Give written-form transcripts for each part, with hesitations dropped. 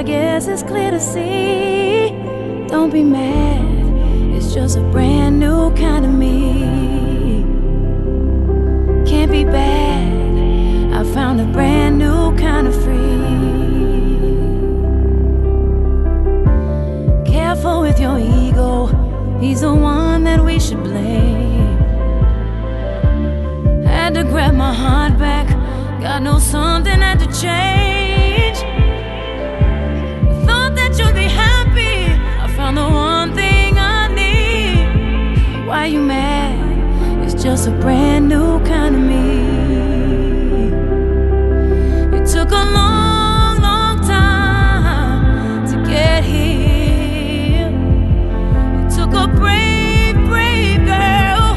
I guess it's clear to see. Don't be mad, it's just a brand new kind of me. Can't be bad, I found a brand new kind of free. Careful with your ego, he's the one that we should blame. Had to grab my heart back, God knows something had to change. Thought that you'd be happy, I found the one thing I need. Why you mad? It's just a brand new kind of me. It took a long, long time to get here. It took a brave, brave girl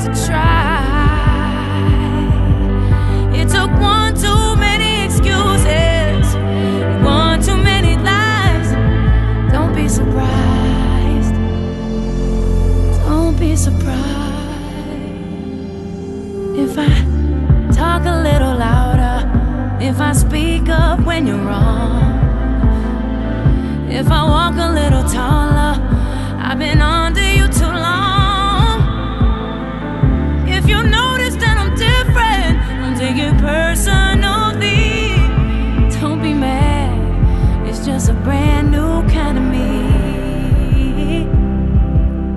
to try. It took one too many excuses, one too many lies. Don't be surprised. Don't be surprised if I talk a little louder, if I speak up when you're wrong, if I walk a little taller. I've been under you too long. If you notice that I'm different, don't take it personally. Don't be mad, it's just a brand new kind of me.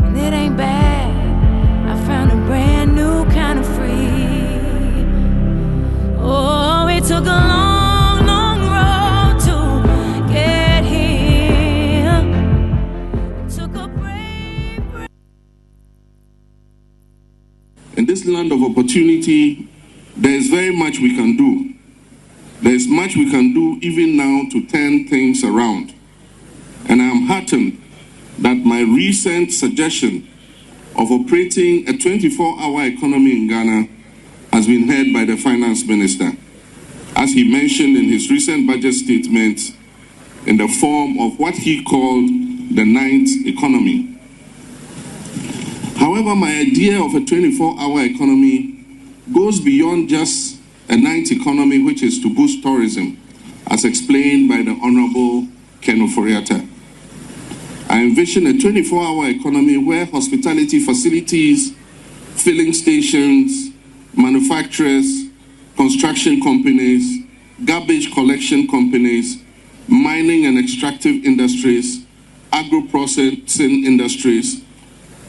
And it ain't bad, I found a brand new kind of free. Oh, it took a long, long road to get here. It took a brave, brave. In this land of opportunity, there is very much we can do. There is much we can do even now to turn things around. And I am heartened that my recent suggestion of operating a 24-hour economy in Ghana has been heard by the finance minister, as he mentioned in his recent budget statement, in the form of what he called the ninth economy. However, my idea of a 24-hour economy goes beyond just a ninth economy, which is to boost tourism, as explained by the Honorable Ken Oforiatta. I envision a 24-hour economy where hospitality facilities, filling stations, manufacturers, construction companies, garbage collection companies, mining and extractive industries, agro-processing industries,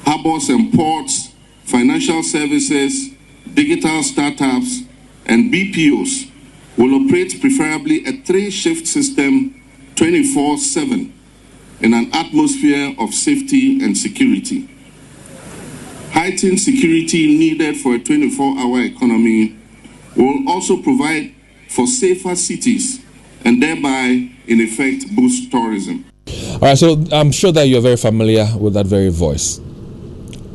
harbors and ports, financial services, digital startups, and BPOs will operate preferably a 3-shift system 24/7 in an atmosphere of safety and security. Heightened security needed for a 24-hour economy will also provide for safer cities and thereby, in effect, boost tourism. All right, so I'm sure that you're very familiar with that very voice.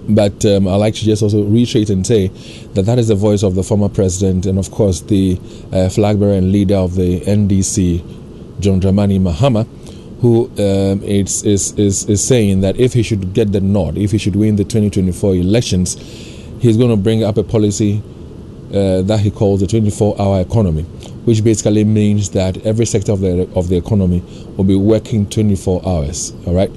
But I'd like to just also reiterate and say that that is the voice of the former president and, of course, the flag bearer and leader of the NDC, John Dramani Mahama, who is saying that if he should get the nod, if he should win the 2024 elections, he's going to bring up a policy that he calls the 24-hour economy, which basically means that every sector of the economy will be working 24 hours. All right.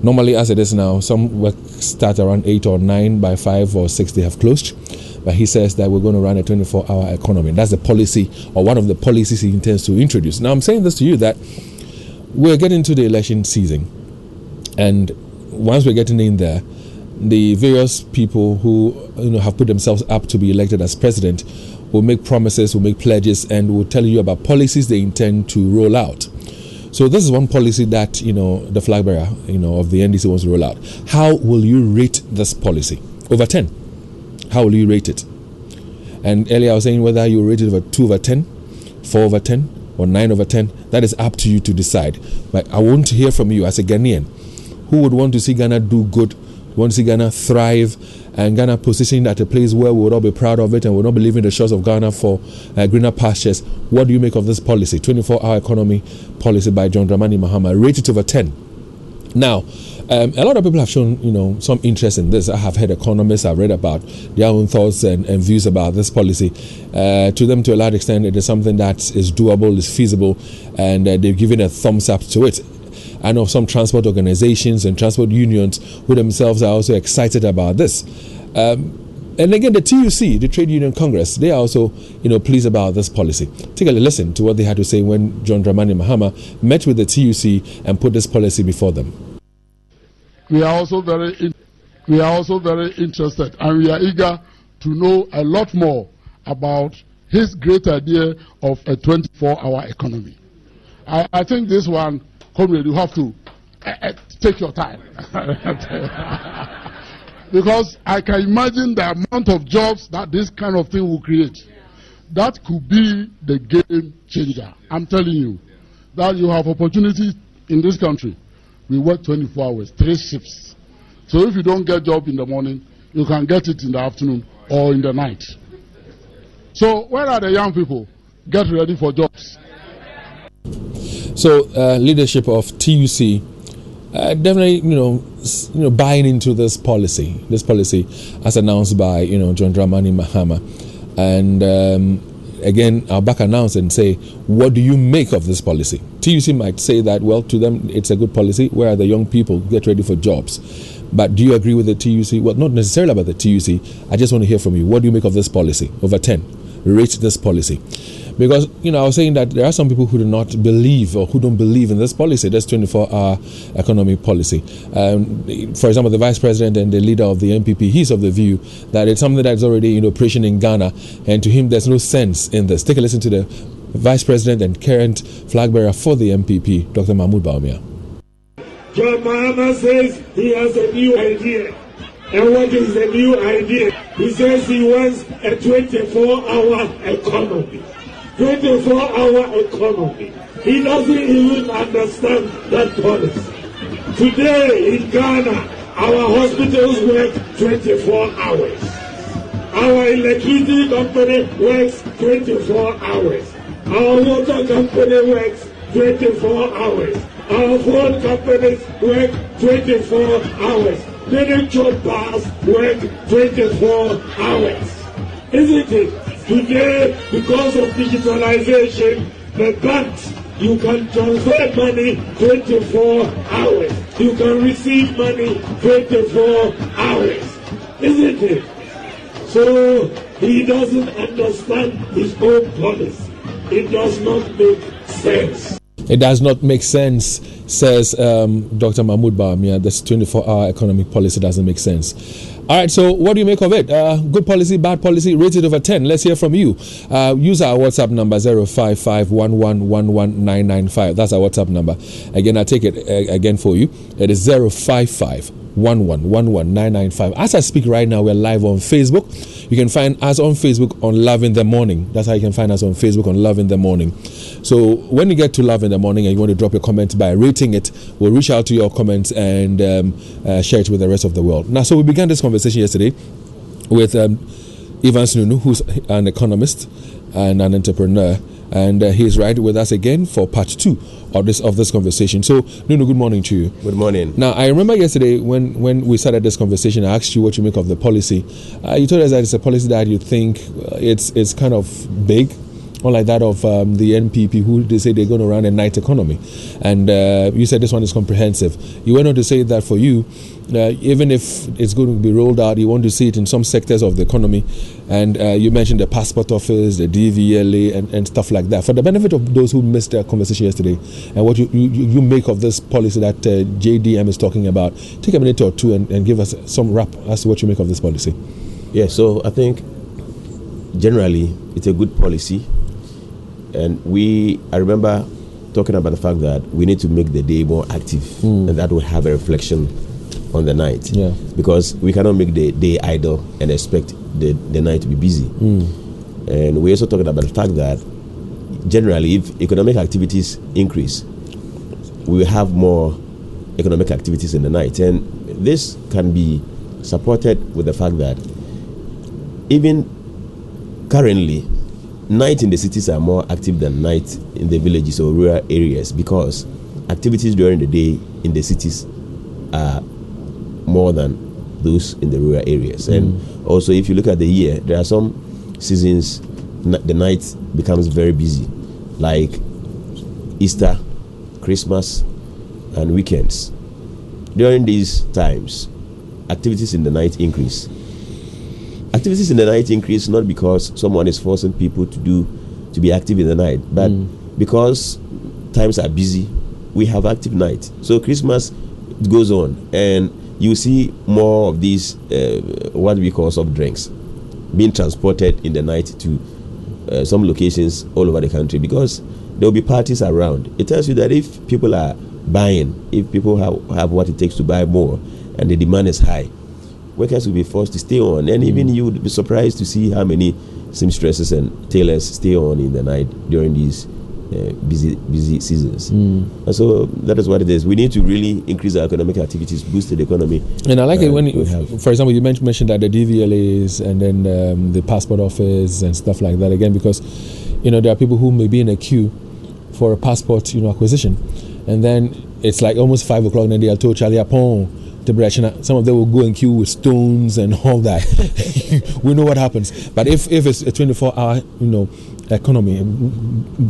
Normally, as it is now, some work start around 8 or 9, by 5 or 6 they have closed. But he says that we're going to run a 24-hour economy. That's the policy, or one of the policies he intends to introduce. Now, I'm saying this to you that we're getting to the election season. And once we're getting in there, the various people who have put themselves up to be elected as president will make promises, will make pledges, and will tell you about policies they intend to roll out. So this is one policy that, the flag bearer, of the NDC wants to roll out. How will you rate this policy? Over 10. How will you rate it? And earlier I was saying whether you rate it over 2 over 10, 4 over 10, or 9 over 10. That is up to you to decide. But I want to hear from you as a Ghanaian. Who would want to see Ghana do good, want to see Ghana thrive, and Ghana positioned at a place where we would all be proud of it and will not be leaving the shores of Ghana for greener pastures? What do you make of this policy? 24-hour economy policy by John Dramani Mahama, rated over 10. Now, A lot of people have shown, some interest in this. I have heard economists, I've read about their own thoughts and views about this policy. To them, to a large extent, it is something that is doable, is feasible, and they've given a thumbs up to it. I know some transport organizations and transport unions who themselves are also excited about this. And again, the TUC, the Trade Union Congress, they are also, pleased about this policy. Take a listen to what they had to say when John Dramani Mahama met with the TUC and put this policy before them. We are also very interested, and we are eager to know a lot more about his great idea of a 24-hour economy. I think this one, comrade, you have to take your time. Because I can imagine the amount of jobs that this kind of thing will create. That could be the game changer. I'm telling you that you have opportunities in this country. We work 24 hours, 3 shifts. So if you don't get a job in the morning, you can get it in the afternoon or in the night. So where are the young people? Get ready for jobs. So leadership of TUC definitely, buying into this policy as announced by, John Dramani Mahama. And again, I'll back announce and say, what do you make of this policy? TUC might say that, well, to them, it's a good policy. Where are the young people? Get ready for jobs. But do you agree with the TUC? Well, not necessarily about the TUC. I just want to hear from you. What do you make of this policy? Over 10. Rate this policy. Because, I was saying that there are some people who do not believe or who don't believe in this policy, this 24-hour economic policy. For example, the Vice President and the leader of the MPP, he's of the view that it's something that's already in operation in Ghana, and to him there's no sense in this. Take a listen to the Vice President and current flag bearer for the MPP, Dr. Mahmoud Bawumia. John Mahama says he has a new idea. And what is the new idea? He says he wants a 24-hour economy. 24-hour economy. He doesn't even understand that policy. Today in Ghana, our hospitals work 24 hours. Our electricity company works 24 hours. Our water company works 24 hours. Our phone companies work 24 hours. Miniature bars work 24 hours. Isn't it? Today, because of digitalization, the banks, you can transfer money 24 hours. You can receive money 24 hours. Isn't it? So he doesn't understand his own policy. It does not make sense. It does not make sense, says Dr. Mahmoud Bawumia. This 24-hour economic policy doesn't make sense. All right, so what do you make of it? Good policy, bad policy, rated over 10. Let's hear from you. Use our WhatsApp number 055-1111-995. That's our WhatsApp number. Again, I'll take it again for you. It is 055-1111-995. As I speak right now, we're live on Facebook. You can find us on Facebook on Love in the Morning. That's how you can find us on Facebook on Love in the Morning. So when you get to Love in the Morning and you want to drop your comment by rating it, we'll reach out to your comments and share it with the rest of the world. Now, so we began this conversation yesterday with Nunoo, who's an economist and an entrepreneur, and he's right with us again for part 2 of this conversation. So, Nunoo, good morning to you. Good morning. Now, I remember yesterday when we started this conversation, I asked you what you make of the policy. You told us that it's a policy that you think it's kind of big, unlike that of the NPP, who they say they're going to run a night economy. And you said this one is comprehensive. You went on to say that for you, even if it's going to be rolled out, you want to see it in some sectors of the economy. And you mentioned the passport office, the DVLA, and stuff like that. For the benefit of those who missed the conversation yesterday, and what you make of this policy that JDM is talking about, take a minute or two and give us some wrap as to what you make of this policy. Yeah, so I think generally it's a good policy. And I remember talking about the fact that we need to make the day more active, and that will have a reflection on the night. Yeah. Because we cannot make the day idle and expect the night to be busy. And we're also talking about the fact that generally, if economic activities increase, we will have more economic activities in the night. And this can be supported with the fact that even currently, night in the cities are more active than night in the villages or rural areas, because activities during the day in the cities are more than those in the rural areas. And also, if you look at the year, there are some seasons the night becomes very busy, like Easter, Christmas, and weekends. During these times, activities in the night increase. Activities in the night increase not because someone is forcing people to be active in the night, but because times are busy, we have active night. So Christmas goes on, and you see more of these what we call soft drinks being transported in the night to some locations all over the country, because there will be parties around. It tells you that if people are buying, if people have what it takes to buy more, and the demand is high, workers will be forced to stay on. And even you would be surprised to see how many seamstresses and tailors stay on in the night during these busy seasons. And so that is what it is. We need to really increase our economic activities, boost the economy. And I like it when, for example, you mentioned that the DVLAs and then the passport office and stuff like that, again, because there are people who may be in a queue for a passport acquisition, and then it's like almost 5 o'clock, and then they are told Charlie Apon. Some of them will go in queue with stones and all that. We know what happens. But if it's a 24-hour, economy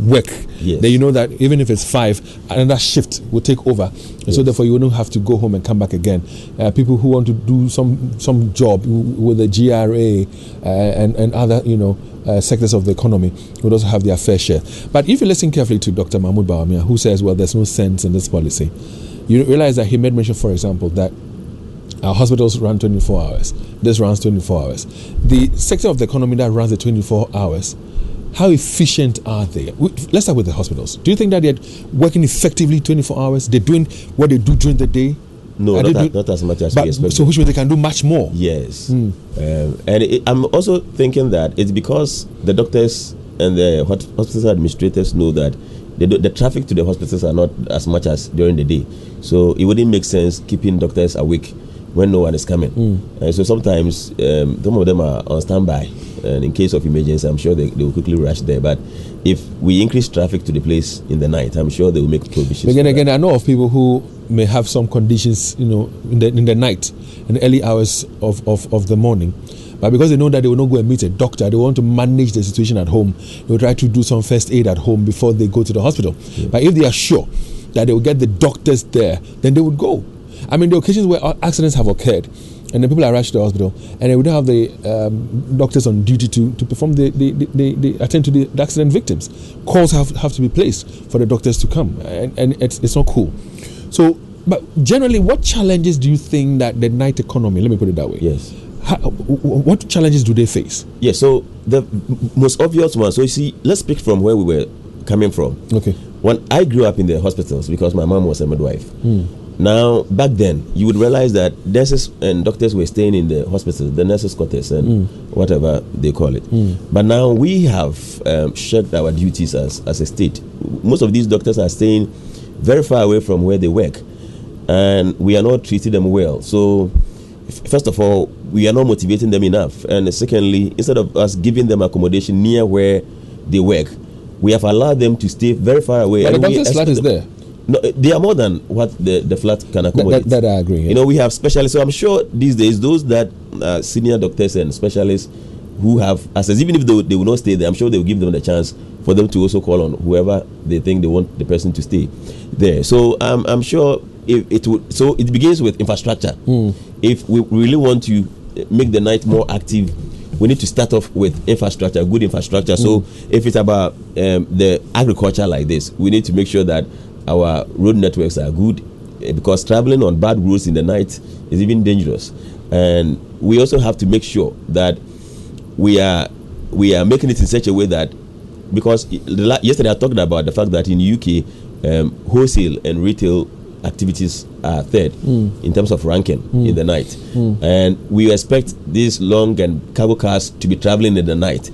work, then you know that even if it's 5, another shift will take over, and so therefore you don't have to go home and come back again. People who want to do some job with the GRA and other sectors of the economy would also have their fair share. But if you listen carefully to Dr. Mahmoud Bawumia, who says, well, there's no sense in this policy, you realize that he made mention, for example, that our hospitals run 24 hours. This runs 24 hours. The sector of the economy that runs the 24 hours, how efficient are they? Let's start with the hospitals. Do you think that they're working effectively 24 hours? They're doing what they do during the day? No, not as much as we expect. So which means they can do much more? Yes. I'm also thinking that it's because the doctors and the hospital administrators know that the traffic to the hospitals are not as much as during the day. So it wouldn't make sense keeping doctors awake when no one is coming. So sometimes some of them are on standby, and in case of emergency, I'm sure they will quickly rush there. But if we increase traffic to the place in the night, I'm sure they will make provisions. Again, I know of people who may have some conditions, in the night, in the early hours of the morning. But because they know that they will not go and meet a doctor, they want to manage the situation at home. They will try to do some first aid at home before they go to the hospital. But if they are sure that they will get the doctors there, then they would go. I mean, the occasions where accidents have occurred, and then people are rushed to the hospital, and they would have the doctors on duty to perform the attend to the accident victims. Calls have to be placed for the doctors to come, and it's not cool. So, but generally, what challenges do you think that the night economy? Let me put it that way. Yes. What challenges do they face? Yes. So the most obvious one. So you see, let's speak from where we were coming from. Okay. When I grew up in the hospitals, because my mom was a midwife. Now, back then, you would realize that nurses and doctors were staying in the hospital, the nurses' quarters and whatever they call it. But now we have shirked our duties as a state. Most of these doctors are staying very far away from where they work, and we are not treating them well. So, first of all, we are not motivating them enough. And secondly, instead of us giving them accommodation near where they work, we have allowed them to stay very far away. But the doctor's flat is there. No, they are more than what the flat can accommodate. That I agree. Yeah. We have specialists. So I'm sure these days, those that senior doctors and specialists who have access, even if they will not stay there, I'm sure they will give them the chance for them to also call on whoever they think they want the person to stay there. So I'm sure it would. So it begins with infrastructure. If we really want to make the night more active, we need to start off with infrastructure, good infrastructure. So if it's about the agriculture like this, we need to make sure that our road networks are good, because traveling on bad roads in the night is even dangerous. And we also have to make sure that we are making it in such a way that, because yesterday I talked about the fact that in the UK, wholesale and retail activities are third in terms of ranking in the night. And we expect these long and cargo cars to be traveling in the night.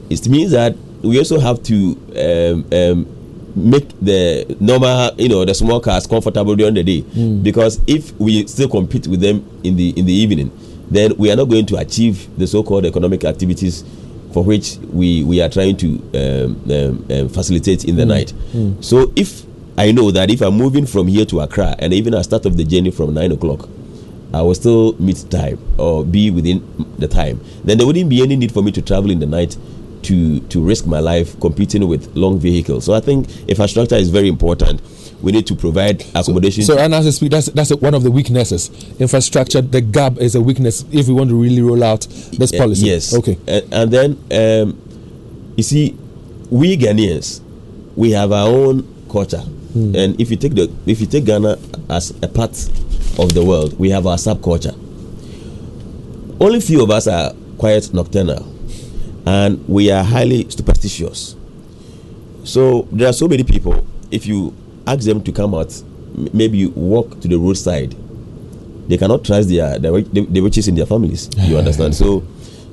It means that we also have to make the normal, the small cars comfortable during the day. Because if we still compete with them in the evening, then we are not going to achieve the so-called economic activities for which we are trying to facilitate in the night. So if I know that if I'm moving from here to Accra, and even I start off the journey from 9 o'clock, I will still meet time or be within the time. Then there wouldn't be any need for me to travel in the night to risk my life competing with long vehicles. So I think infrastructure is very important. We need to provide accommodation. So and as I speak, that's one of the weaknesses. Infrastructure, the gap is a weakness if we want to really roll out this policy. Yes. Okay. And then you see, we Ghanaians, we have our own culture. And if you take Ghana as a part of the world, we have our subculture. Only few of us are quite nocturnal, and we are highly superstitious. So there are so many people, if you ask them to come out, maybe walk to the roadside, they cannot trust the riches in their families. You understand? So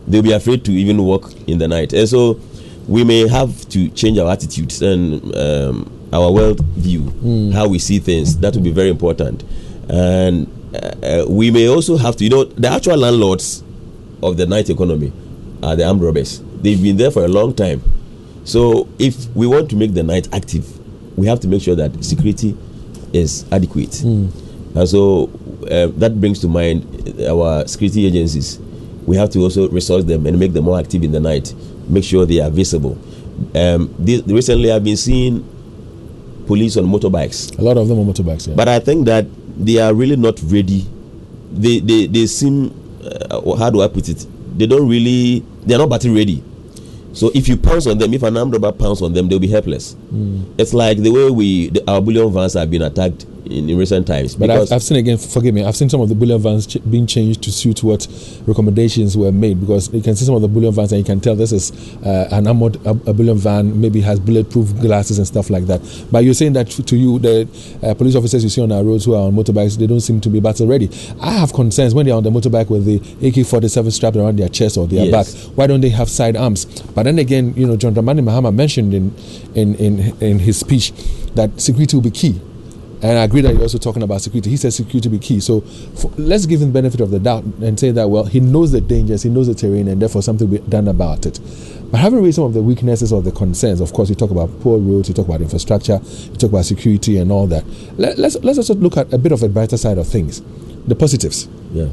they'll be afraid to even walk in the night. And so we may have to change our attitudes and our world view, how we see things. That will be very important. And we may also have to, the actual landlords of the night economy are the armed robbers. They've been there for a long time. So if we want to make the night active, we have to make sure that security is adequate. And so that brings to mind our security agencies. We have to also resource them and make them more active in the night, make sure they are visible. Recently I've been seeing police on motorbikes. A lot of them on motorbikes, yeah. But I think that they are really not ready. They seem, how do I put it? They're not battery ready. So if you pounce on them, if an armed robber pounce on them, they'll be helpless. It's like the way our bullion vans have been attacked in recent times. But I've seen, again, forgive me, I've seen some of the bullion vans being changed to suit what recommendations were made, because you can see some of the bullion vans and you can tell this is an armored a bullion van, maybe has bulletproof glasses and stuff like that. But you're saying that to you, the police officers you see on our roads who are on motorbikes, they don't seem to be battle ready. I have concerns when they're on the motorbike with the AK-47 strapped around their chest or their back. Why don't they have sidearms? But then again, John Dramani Mahama mentioned in his speech that security will be key. And I agree that you're also talking about security. He says security will be key. So let's give him the benefit of the doubt and say that, well, he knows the dangers, he knows the terrain, and therefore something will be done about it. But having raised some of the weaknesses or the concerns, of course, you talk about poor roads, you talk about infrastructure, you talk about security and all that. Let's also look at a bit of a brighter side of things, the positives. Yeah.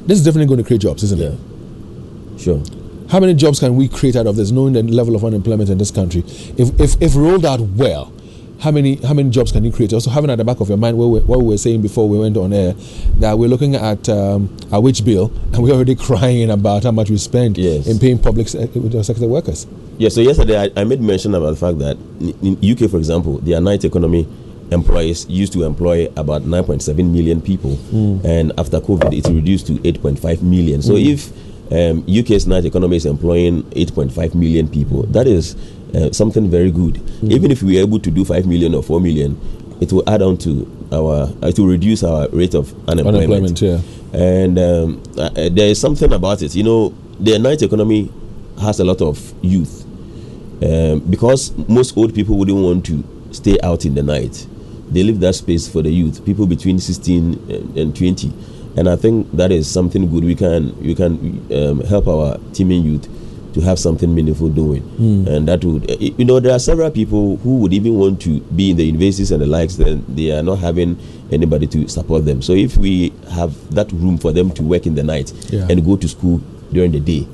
This is definitely going to create jobs, isn't it? Sure. How many jobs can we create out of this, knowing the level of unemployment in this country? If rolled out well, how many jobs can you create? Also, having at the back of your mind what we were saying before we went on air, that we're looking at a wage bill, and we're already crying about how much we spend in paying public sector workers. Yeah. So yesterday I made mention about the fact that in UK, for example, their night economy employees used to employ about 9.7 million people, and after COVID, it reduced to 8.5 million. So if UK's night economy is employing 8.5 million people, that is something very good. Even if we are able to do 5 million or 4 million, it will add on to it will reduce our rate of unemployment. And there is something about it. The night economy has a lot of youth, because most old people wouldn't want to stay out in the night. They leave that space for the youth, people between 16 and 20. And I think that is something good. We can help our teeming youth to have something meaningful doing. And that would, there are several people who would even want to be in the universities and the likes, then they are not having anybody to support them. So if we have that room for them to work in the night and go to school during the day,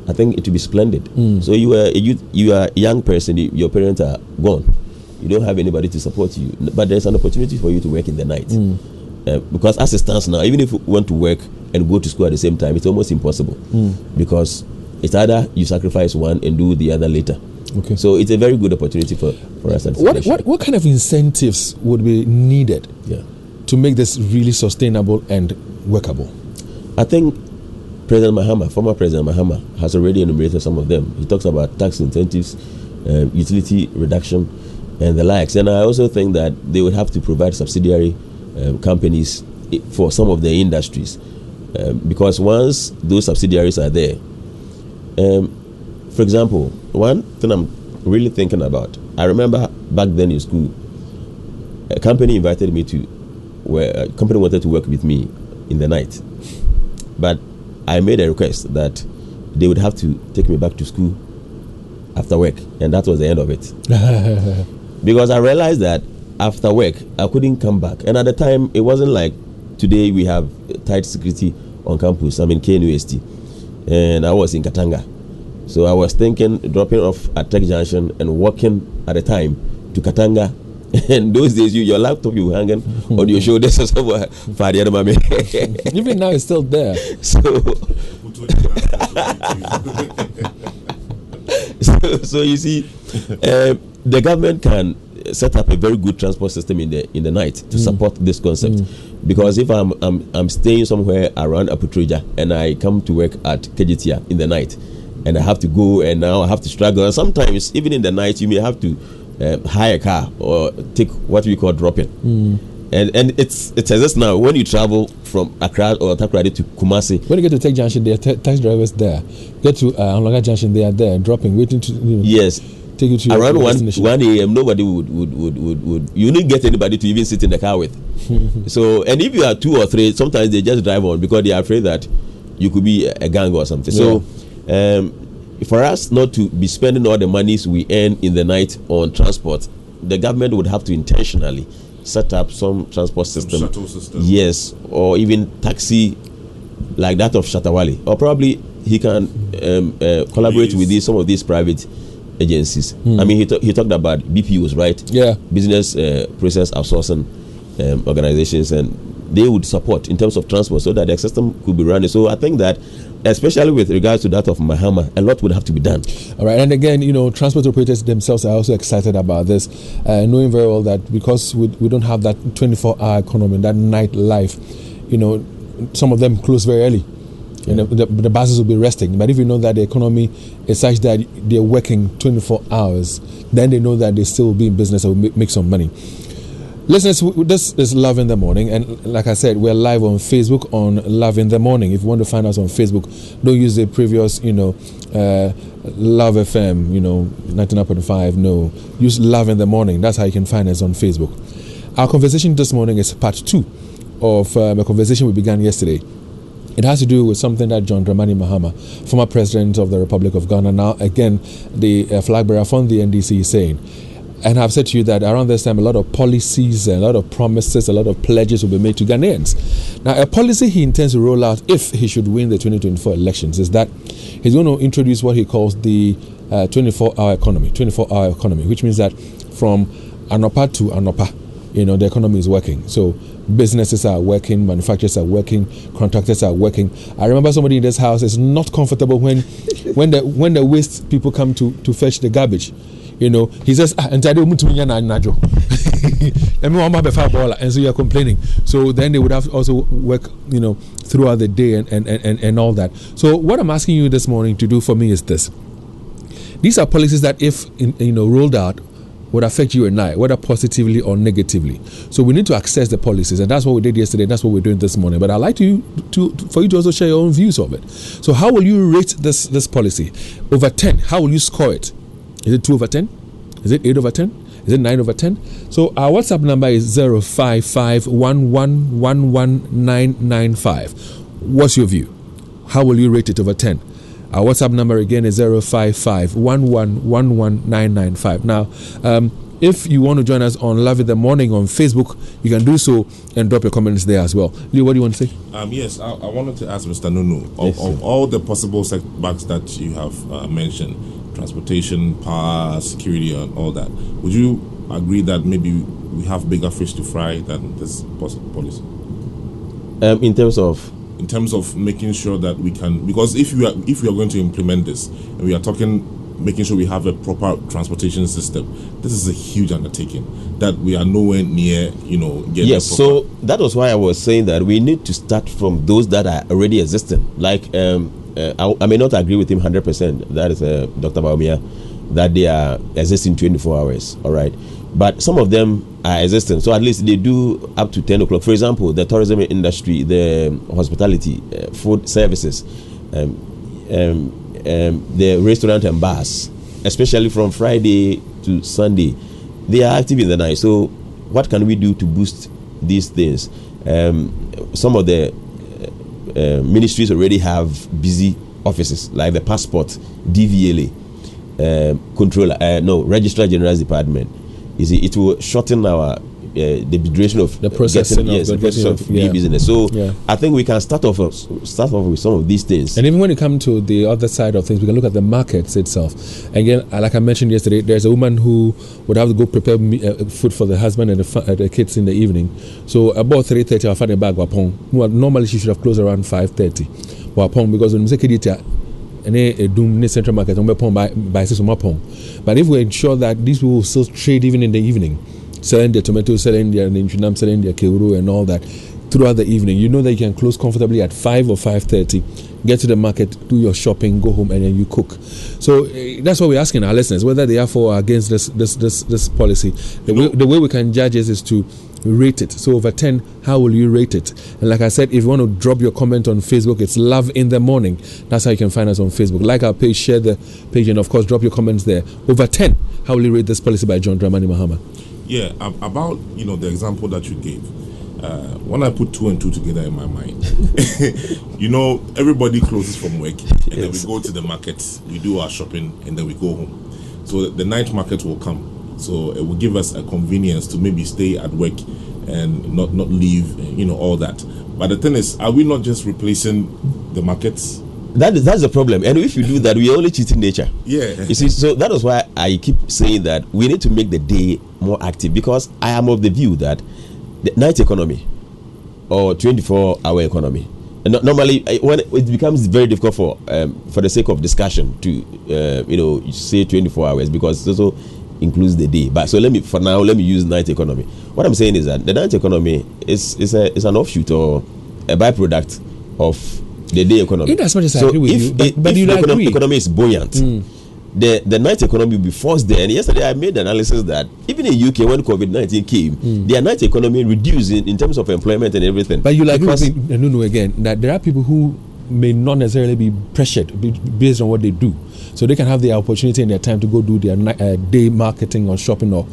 I think it would be splendid. So you are a young person, your parents are gone. You don't have anybody to support you, but there's an opportunity for you to work in the night. Because as it stands now, even if you want to work and go to school at the same time, it's almost impossible. Because it's either you sacrifice one and do the other later. Okay. So it's a very good opportunity for us. What kind of incentives would be needed to make this really sustainable and workable? I think former President Mahama has already enumerated some of them. He talks about tax incentives, utility reduction, and the likes. And I also think that they would have to provide subsidiary companies for some of the industries, because once those subsidiaries are there, for example, one thing I'm really thinking about, I remember back then in school, a company invited me a company wanted to work with me in the night, but I made a request that they would have to take me back to school after work, and that was the end of it. Because I realized that after work, I couldn't come back. And at the time, it wasn't like today we have tight security on campus. I'm in KNUST, and I was in Katanga. So I was thinking dropping off at Tech Junction and walking at the time to Katanga. And those days, your laptop you hanging on your shoulders or somewhere. Even now, it's still there. So you see, the government can set up a very good transport system in the night to support this concept. Because if I'm staying somewhere around Aputreja and I come to work at Kejitia in the night, and I have to go, and now I have to struggle. And sometimes, even in the night, you may have to hire a car or take what we call drop-in. And it exists now. When you travel from Accra or Takoradi to Kumasi, when you get to Tech Junction, there are taxi drivers there. Get to Anloga Junction, they are there dropping, waiting to yes, take you to around your 1 a.m. Nobody would you didn't get anybody to even sit in the car with. So, and if you are 2 or 3, sometimes they just drive on because they are afraid that you could be a gang or something. So for us not to be spending all the monies we earn in the night on transport, the government would have to intentionally set up some transport system. Some shuttle system. Yes, or even taxi like that of Shatawali. Or probably he can collaborate with some of these private agencies. I mean, he talked about BPOs, right? Yeah. Business process outsourcing organizations, and they would support in terms of transport so that the system could be running. So I think that, especially with regards to that of Mahama, a lot would have to be done. All right, and again, transport operators themselves are also excited about this, knowing very well that because we don't have that 24-hour economy, that night life, some of them close very early. The buses will be resting. But if you know that the economy is such that they're working 24 hours, then they know that they still will be in business and will make some money. Listeners, this is Love in the Morning, and like I said, we're live on Facebook on Love in the Morning. If you want to find us on Facebook, don't use the previous, Love FM, 99.5. No, use Love in the Morning. That's how you can find us on Facebook. Our conversation this morning is part 2 of a conversation we began yesterday. It has to do with something that John Dramani Mahama, former president of the Republic of Ghana, now again the flag bearer from the NDC, is saying. And I've said to you that around this time, a lot of policies, a lot of promises, a lot of pledges will be made to Ghanaians. Now, a policy he intends to roll out if he should win the 2024 elections is that he's going to introduce what he calls the 24-hour economy, which means that from Anopa to Anopa, the economy is working. So businesses are working, manufacturers are working, contractors are working. I remember somebody in this house is not comfortable when the waste people come to fetch the garbage. He says, and so you're complaining. So then they would have to also work, throughout the day and all that. So what I'm asking you this morning to do for me is this. These are policies that if, rolled out, would affect you and I, whether positively or negatively. So we need to access the policies, and that's what we did yesterday, and that's what we're doing this morning. But I'd like for you to also share your own views of it. So how will you rate this policy? Over 10, how will you score it? Is it 2 over 10? Is it 8 over 10? Is it 9 over 10? So our WhatsApp number is 05511119995. What's your view? How will you rate it over 10? Our WhatsApp number again is 05511119995. Now, if you want to join us on Love in the Morning on Facebook, you can do so and drop your comments there as well. Leo, what do you want to say? Yes, I wanted to ask Mr. Nunoo, of all the possible setbacks that you have mentioned, transportation, power, security, and all that, would you agree that maybe we have bigger fish to fry than this policy? In terms of making sure that we can, because if we are going to implement this, and we are talking making sure we have a proper transportation system, this is a huge undertaking that we are nowhere near, getting. Yes, so that was why I was saying that we need to start from those that are already existing. Like, I may not agree with him 100%. That is Dr. Baumia, that they are existing 24 hours. All right, but some of them are existing, so at least they do up to 10 o'clock. For example, the tourism industry, the hospitality, food services, the restaurant and bars, especially from Friday to Sunday, they are active in the night. So what can we do to boost these things? Some of the ministries already have busy offices, like the passport, DVLA, Registrar General's Department, You see, it will shorten our the duration of the processing of business. So I think we can start off with some of these things. And even when it comes to the other side of things, we can look at the markets itself. Again, like I mentioned yesterday, there's a woman who would have to go prepare food for the husband and the kids in the evening. So about 3:30, I'll find a bag wapong. Normally she should have closed around 5:30. Wapong, because when we say a doom central market by but if we ensure that these people will still trade even in the evening, selling their tomatoes, selling their ninjunam, selling their keuru and all that throughout the evening, you know that you can close comfortably at 5 or 5:30, get to the market, do your shopping, go home, and then you cook. So that's what we're asking our listeners, whether they are for or against this policy. The way we can judge is to rate it. So over 10, how will you rate it? And like I said, if you want to drop your comment on Facebook, it's Love in the Morning. That's how you can find us on Facebook. Like our page, share the page, and of course drop your comments there. Over 10, how will you rate this policy by John Dramani Mahama? Yeah, about the example that you gave. When I put 2 and 2 together in my mind, everybody closes from work, and then we go to the market, we do our shopping, and then we go home. So the night market will come. So it will give us a convenience to maybe stay at work and not leave, all that. But the thing is, are we not just replacing the markets? That's the problem. And if you do that, we are only cheating nature. Yeah. You see, so that is why I keep saying that we need to make the day more active, because I am of the view that the night economy or 24-hour economy, and normally when it becomes very difficult for the sake of discussion to say 24 hours, because it also includes the day. But so let me use night economy. What I'm saying is that the night economy is an offshoot or a byproduct of the day economy. In as much as I agree with you, but you the economy is buoyant, the night economy will be forced there. And yesterday I made the analysis that even in UK, when COVID-19 came, their night economy reduced in terms of employment and everything. But you agree with me, Nunoo, again, that there are people who may not necessarily be pressured based on what they do. So they can have the opportunity and their time to go do their day marketing or shopping or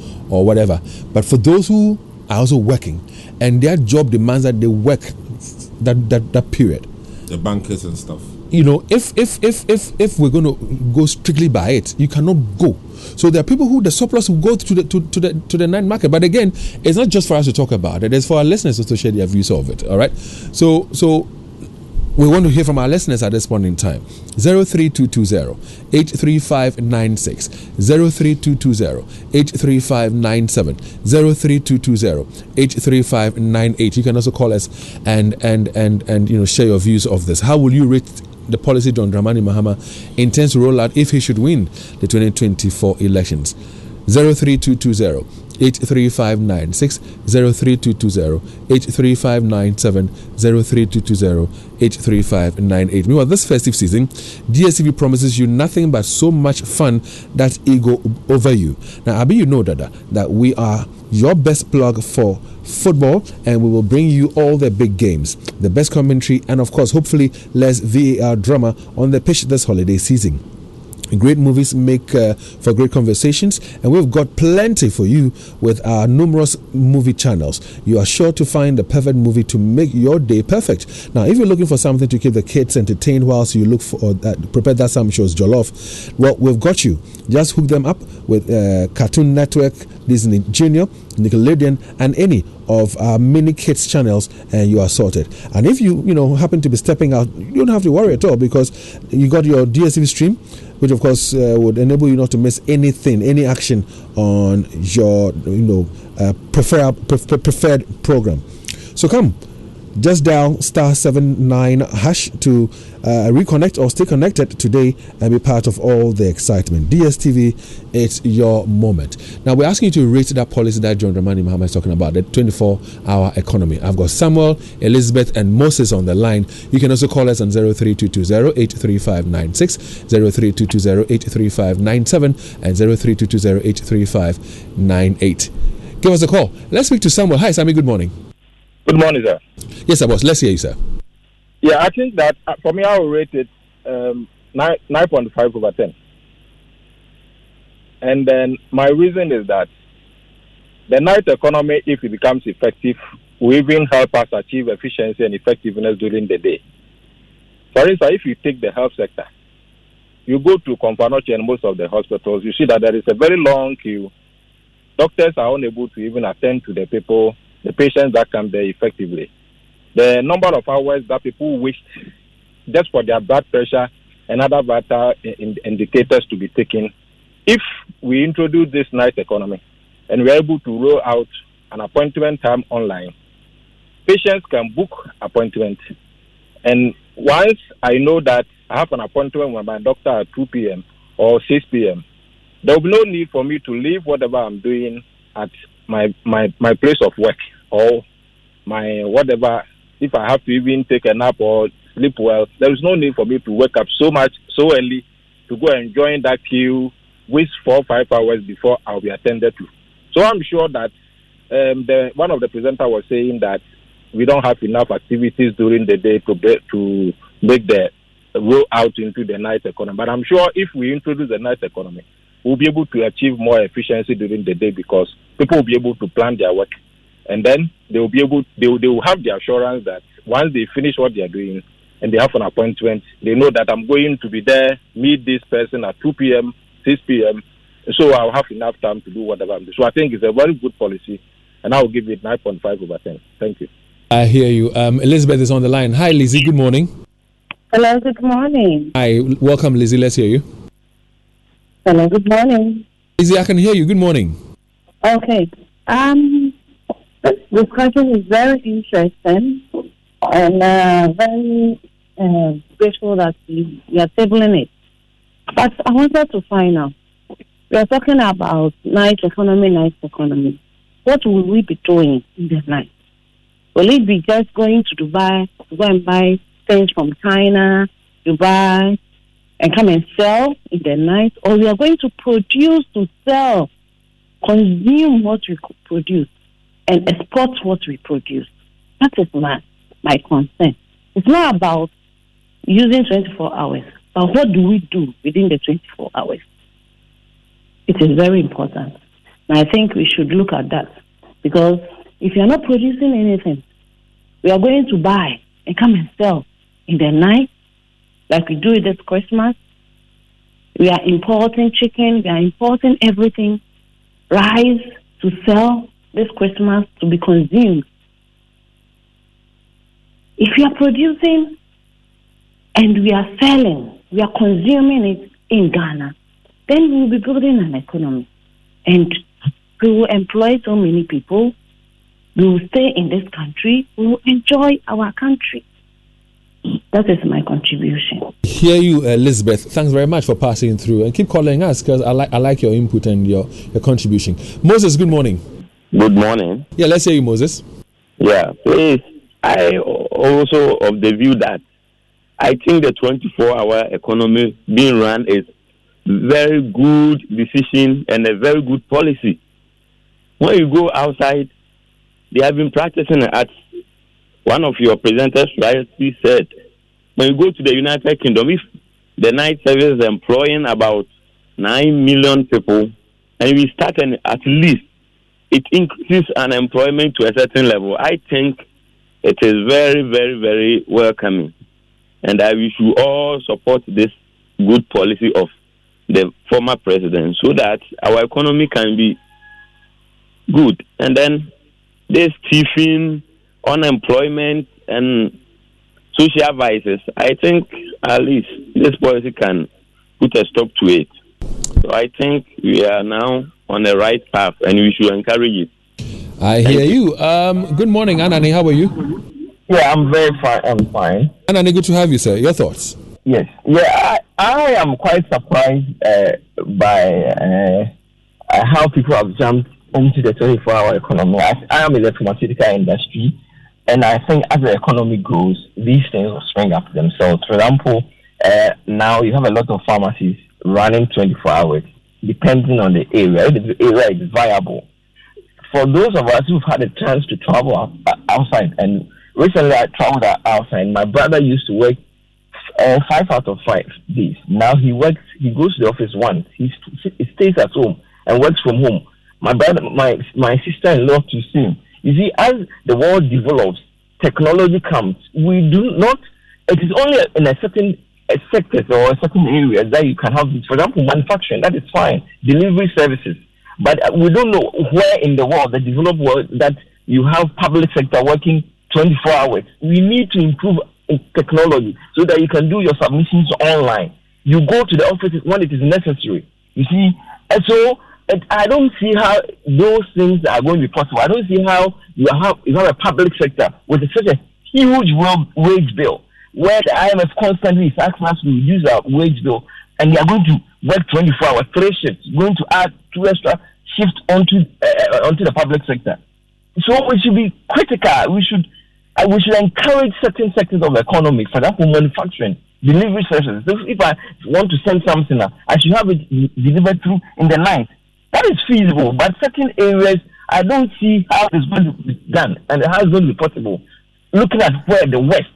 whatever. But for those who are also working and their job demands that they work that period, the bankers and stuff. If we're going to go strictly by it, you cannot go. So there are people who the surplus will go to the night market. But again, it's not just for us to talk about it; it's for our listeners to share their views of it. All right. So we want to hear from our listeners at this point in time. 03220-83596, 03220-83597, 03220-83598. You can also call us and share your views of this. How will you rate the policy John Dramani Mahama intends to roll out if he should win the 2024 elections? 03220-83596, 03220-83597, 03220-83598. Meanwhile, this festive season, DSTV promises you nothing but so much fun that ego over you. Now, Abi, you know that we are your best plug for football, and we will bring you all the big games, the best commentary, and of course, hopefully, less VAR drama on the pitch this holiday season. Great movies make for great conversations, and we've got plenty for you with our numerous movie channels. You are sure to find the perfect movie to make your day perfect. Now, if you're looking for something to keep the kids entertained whilst you look for prepare that some shows jollof, well, we've got you. Just hook them up with Cartoon Network, Disney Junior, Nickelodeon, and any of our mini kids channels, and you are sorted. And if you happen to be stepping out, you don't have to worry at all, because you got your DSTV stream, which of course would enable you not to miss anything, any action on your preferred program. So come, just dial *79# to reconnect or stay connected today and be part of all the excitement. DSTV, it's your moment. Now we're asking you to rate that policy that John Dramani Mahama is talking about, the 24-hour economy. I've got Samuel, Elizabeth, and Moses on the line. You can also call us on 03220-83596, 03220-83597, and 03220-83598. Give us a call. Let's speak to Samuel. Hi, Sammy. Good morning. Good morning, sir. Yes, sir, boss. Let's hear you, sir. Yeah, I think that for me, I will rate it 9.5 over 10. And then my reason is that the night economy, if it becomes effective, will even help us achieve efficiency and effectiveness during the day. For instance, if you take the health sector, you go to Kompanoche and most of the hospitals, you see that there is a very long queue doctors are unable to even attend to the patients that come there effectively. The number of hours that people waste just for their blood pressure and other vital indicators to be taken. If we introduce this night economy and we're able to roll out an appointment time online, patients can book appointments. And once I know that I have an appointment with my doctor at 2 p.m. or 6 p.m., there will be no need for me to leave whatever I'm doing at my place of work or my whatever. If I have to even take a nap or sleep well, there is no need for me to wake up so early to go and join that queue, waste 4 or 5 hours before I'll be attended to. So I'm sure that one of the presenters was saying that we don't have enough activities during the day to make the roll out into the night economy. But I'm sure if we introduce the night economy, we'll be able to achieve more efficiency during the day because people will be able to plan their work. And then they will have the assurance that once they finish what they are doing and they have an appointment, they know that I'm going to be there, meet this person at 2 p.m., 6 p.m., so I'll have enough time to do whatever I'm doing. So I think it's a very good policy, and I'll give it 9.5 over 10. Thank you. I hear you. Elizabeth is on the line. Hi, Lizzie. Good morning. Hello, good morning. Hi, welcome, Lizzie. Let's hear you. Hello, good morning. Lizzie, I can hear you. Good morning. Okay. This discussion is very interesting and very grateful that you are tabling it. But I wanted to find out, we are talking about night economy. What will we be doing in the night? Will it be just going to Dubai to go and buy things from China, Dubai, and come and sell in the night? Or we are going to produce to sell, consume what we produce, and export what we produce? That is my concern. It's not about using 24 hours, but what do we do within the 24 hours? It is very important. And I think we should look at that. Because if you are not producing anything, we are going to buy and come and sell in the night, like we do it this Christmas. We are importing chicken, we are importing everything, rice to sell this Christmas to be consumed. If we are producing and we are selling, we are consuming it in Ghana, then we will be building an economy. And we will employ so many people. We will stay in this country. We will enjoy our country. That is my contribution. Hear you, Elizabeth. Thanks very much for passing through. And keep calling us because I like your input and your contribution. Moses, good morning. Good morning. Yeah, let's hear you, Moses. Yeah, please. I also of the view that I think the 24-hour economy being run is very good decision and a very good policy. When you go outside, they have been practicing it. As one of your presenters rightly said, when you go to the United Kingdom, if the night service is employing about 9 million people, and we start at least it increases unemployment to a certain level, I think it is very, very, very welcoming. And we should all support this good policy of the former president so that our economy can be good. And then this thieving, unemployment, and social vices, I think at least this policy can put a stop to it. So I think we are now on the right path and we should encourage it. I hear you. Good morning, Anani. How are you? Yeah, I'm very fine. I'm fine. Anani, good to have you, sir. Your thoughts? Yes. Yeah, I am quite surprised by how people have jumped into the 24-hour economy. I am in the pharmaceutical industry, and I think as the economy grows, these things will spring up themselves. For example, now you have a lot of pharmacies running 24 hours, depending on the area. If the area is viable. For those of us who've had a chance to travel outside, and recently I traveled outside, my brother used to work 5 out of 5 days. Now he goes to the office once. He stays at home and works from home. My brother, my sister-in-law to see him. You see, as the world develops, technology comes. We do not. It is only in a certain sector or a certain area that you can have. For example, manufacturing, that is fine. Delivery services. But we don't know where in the world, the developed world, that you have public sector working 24 hours. We need to improve technology so that you can do your submissions online. You go to the office when it is necessary. You see, and so I don't see how those things are going to be possible. I don't see how you have a public sector with such a huge wage bill, where the IMF constantly is asking us to reduce our wage bill, and they are going to work 24 hours, 3 shifts, going to add 2 extra shifts onto the public sector. So we should be critical. We should encourage certain sectors of the economy, for example, manufacturing, delivery services. So if I want to send something, I should have it delivered through in the night. That is feasible, but certain areas, I don't see how it's going to be done and how it's going to be possible. Looking at where the West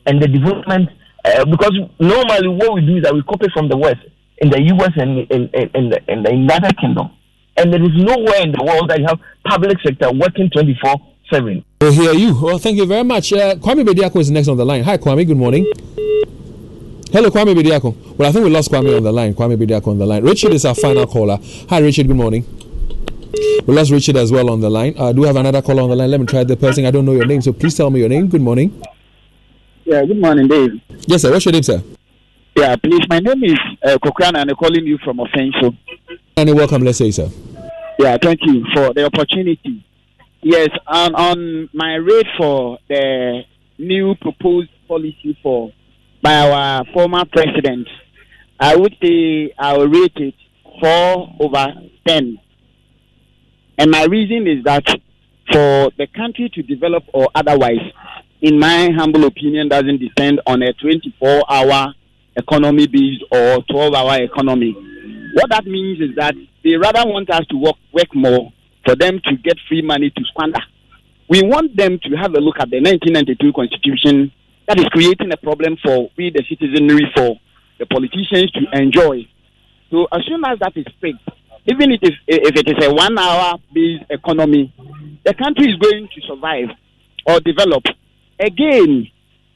and the development, because normally what we do is that we copy from the West in the US and in the United Kingdom. And there is nowhere in the world that you have public sector working 24/7. We'll hear you. Well, thank you very much. Kwame Bediako is next on the line. Hi, Kwame. Good morning. Hello, Kwame Bediako. Well, I think we lost Kwame on the line. Kwame Bediako on the line. Richard is our final caller. Hi, Richard. Good morning. We lost Richard as well on the line. Do we have another caller on the line? Let me try the person. I don't know your name, so please tell me your name. Good morning. Yeah, good morning, Dave. Yes, sir. What's your name, sir? Yeah, please. My name is Kokran, and I'm calling you from Offenso. And welcome, let's say, sir. Yeah, thank you for the opportunity. Yes, on my rate for the new proposed policy by our former president, I would say I will rate it 4/10. And my reason is that for the country to develop or otherwise, in my humble opinion, doesn't depend on a 24-hour economy based or 12-hour economy. What that means is that they rather want us to work more for them to get free money to squander. We want them to have a look at the 1992 Constitution that is creating a problem for we, the citizenry, for the politicians to enjoy. So as soon as that is fixed, even if it is a 1-hour based economy, the country is going to survive or develop. Again,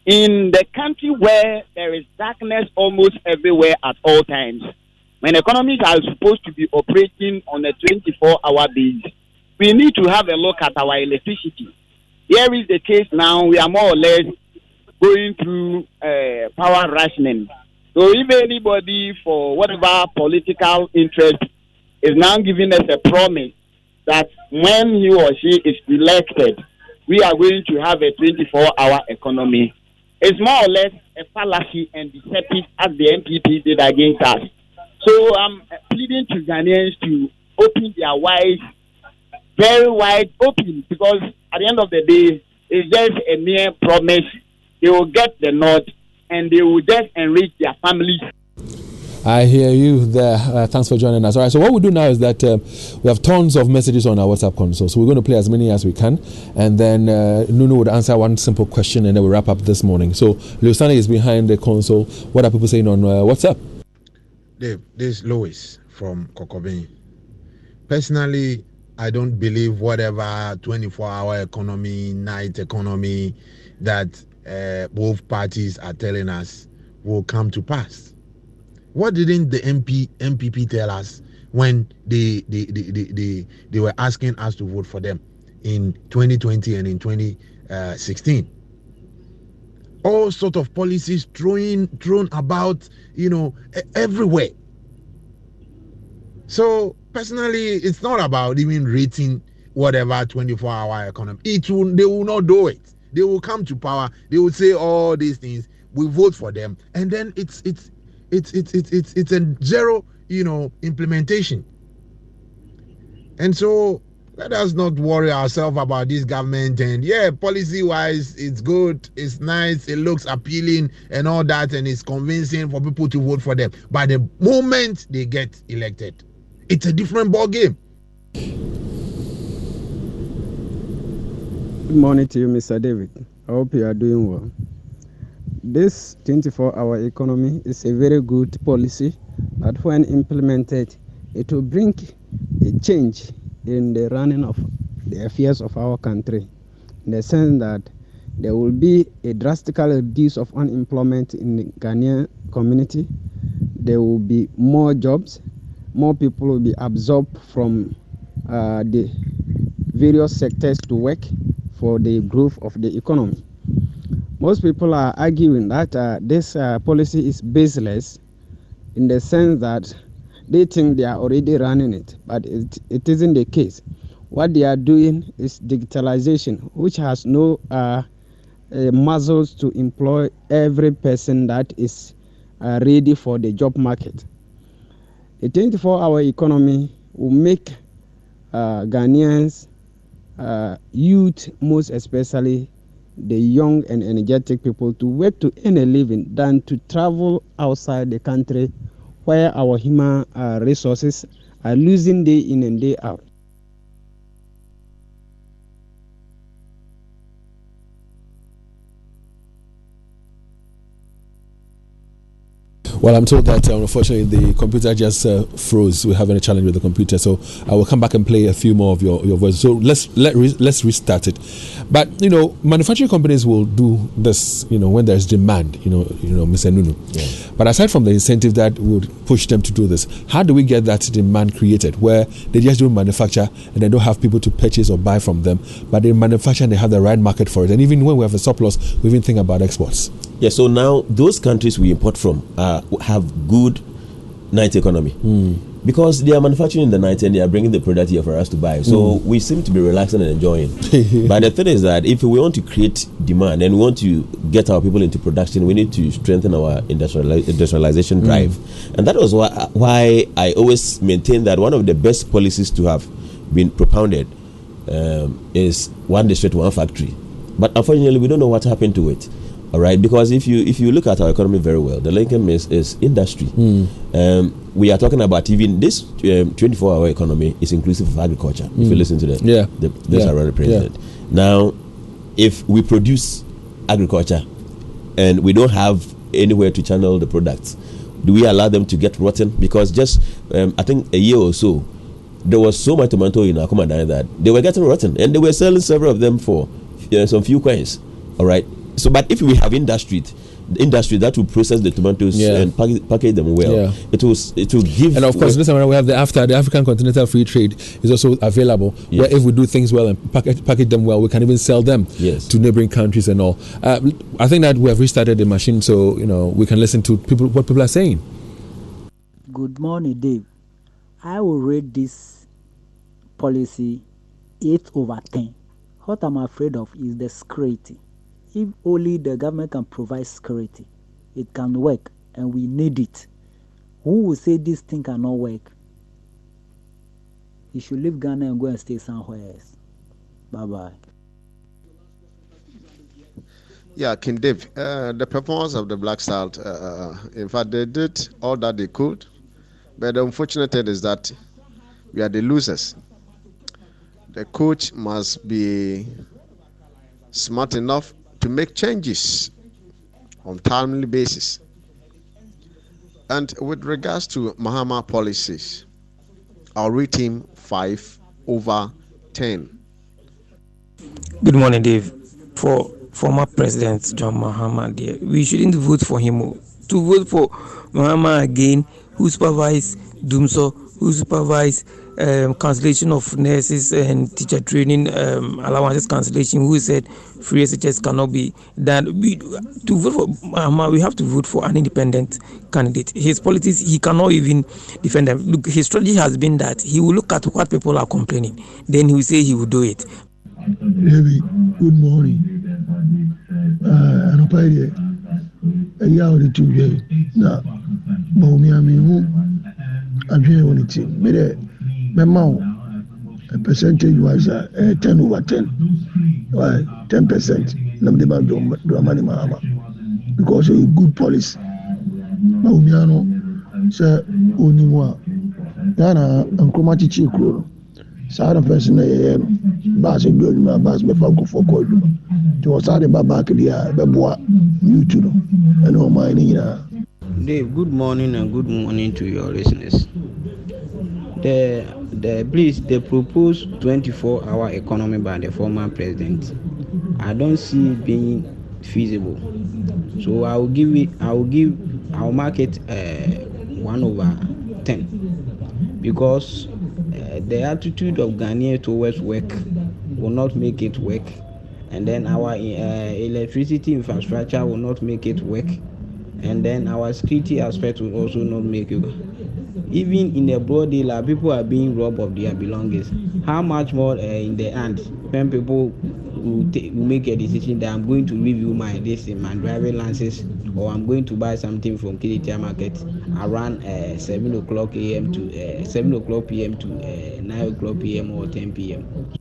in the country where there is darkness almost everywhere at all times, when economies are supposed to be operating on a 24-hour basis, we need to have a look at our electricity. Here is the case now. We are more or less going through power rationing. So if anybody, for whatever political interest, is now giving us a promise that when he or she is elected, we are going to have a 24-hour economy, it's more or less a fallacy and deceptive as the MPP did against us. So I'm pleading to Ghanaians to open their eyes very wide open, because at the end of the day, it's just a mere promise. They will get the nod and they will just enrich their families. I hear you there. Thanks for joining us. All right, so what we do now is that we have tons of messages on our WhatsApp console. So we're going to play as many as we can. And then Nunoo would answer one simple question and then we'll wrap up this morning. So Leosane is behind the console. What are people saying on WhatsApp? Dave, this is Lois from Kokobin. Personally, I don't believe whatever 24-hour economy, night economy that both parties are telling us will come to pass. What didn't the MPP tell us when they were asking us to vote for them in 2020 and in 2016? All sort of policies thrown about, everywhere. So personally, it's not about even rating whatever 24-hour economy. They will not do it. They will come to power. They will say all these things. We vote for them, and then it's a zero, implementation. And so let us not worry ourselves about this government. And policy-wise, it's good, it's nice, it looks appealing, and all that, and it's convincing for people to vote for them. But the moment they get elected, it's a different ball game. Good morning to you, Mr. David. I hope you are doing well. This 24-hour economy is a very good policy that when implemented, it will bring a change in the running of the affairs of our country, in the sense that there will be a drastic reduce of unemployment in the Ghanaian community. There will be more jobs, more people will be absorbed from the various sectors to work for the growth of the economy. Most people are arguing that this policy is baseless in the sense that they think they are already running it, but it isn't the case. What they are doing is digitalization, which has no muscles to employ every person that is ready for the job market. A 24-hour economy will make Ghanaians, youth most especially, the young and energetic people, to work to earn a living than to travel outside the country where our human resources are losing day in and day out. Well, I'm told that unfortunately the computer just froze. We're having a challenge with the computer, so I will come back and play a few more of your voice. So let's restart it. But manufacturing companies will do this, when there's demand. Mr. Nunoo. Yeah. But aside from the incentive that would push them to do this, how do we get that demand created where they just don't manufacture and they don't have people to purchase or buy from them, but they manufacture and they have the right market for it? And even when we have a surplus, we even think about exports. Yeah, so now those countries we import from have good night economy because they are manufacturing in the night and they are bringing the product here for us to buy. So we seem to be relaxing and enjoying. But the thing is that if we want to create demand and we want to get our people into production, we need to strengthen our industrialization drive. And that was why I always maintain that one of the best policies to have been propounded is one district, one factory. But unfortunately, we don't know what happened to it. All right, because if you look at our economy very well, the linking is industry. We are talking about even this 24-hour economy is inclusive of agriculture. If you listen to those around the president. Yeah. Now, if we produce agriculture and we don't have anywhere to channel the products, do we allow them to get rotten? Because just I think a year or so, there was so much tomato in our command that they were getting rotten, and they were selling several of them for some few coins. All right. So, but if we have industry that will process the tomatoes and package them well, it will give. And of course, this time we have the African Continental Free Trade is also available. Yes. Where if we do things well and package them well, we can even sell them to neighboring countries and all. I think that we have restarted the machine, so we can listen to what people are saying. Good morning, Dave. I will rate this policy 8/10. What I'm afraid of is the security. If only the government can provide security, it can work, and we need it. Who will say this thing cannot work? You should leave Ghana and go and stay somewhere else. Bye-bye. Yeah, King Dave, the performance of the Black Salt, in fact, they did all that they could, but the unfortunate thing is that we are the losers. The coach must be smart enough to make changes on timely basis. And with regards to Mahama policies, I'll rate him 5/10. Good morning, Dave. For former President John Mahama, dear, we shouldn't vote for him. To vote for Mahama again, who supervised Dumso, who supervised cancellation of nurses and teacher training allowances cancellation, who said free SHS cannot be done. To vote for Mahama, we have to vote for an independent candidate. His politics, he cannot even defend them. Look, his strategy has been that he will look at what people are complaining, then he will say he will do it. David, good morning. Anopaya, a year or two years. Now, Bomiami, I'm here on it. A percentage was 10/10. Why 10%? Namdeba Dramani Mahama. Because a good policy. Bomiano, sir, Onimwa, Ghana, and Komachi Chikro. Sada person bass and good my bass before go for cold. To was out about back there, Beboa, you too, and all mine. Dave, good morning and good morning to your listeners. The proposed 24-hour economy by the former president, I don't see it being feasible. So I'll mark it 1/10 because the attitude of Ghanaians towards work will not make it work, and then our electricity infrastructure will not make it work, and then our security aspect will also not make it work. Even in the broad daylight, people are being robbed of their belongings. How much more in the end when people will make a decision that I'm going to review my driving license, or I'm going to buy something from Kiditia Market around 7 o'clock a.m. to 7 o'clock p.m. to 9 o'clock p.m. or 10 p.m.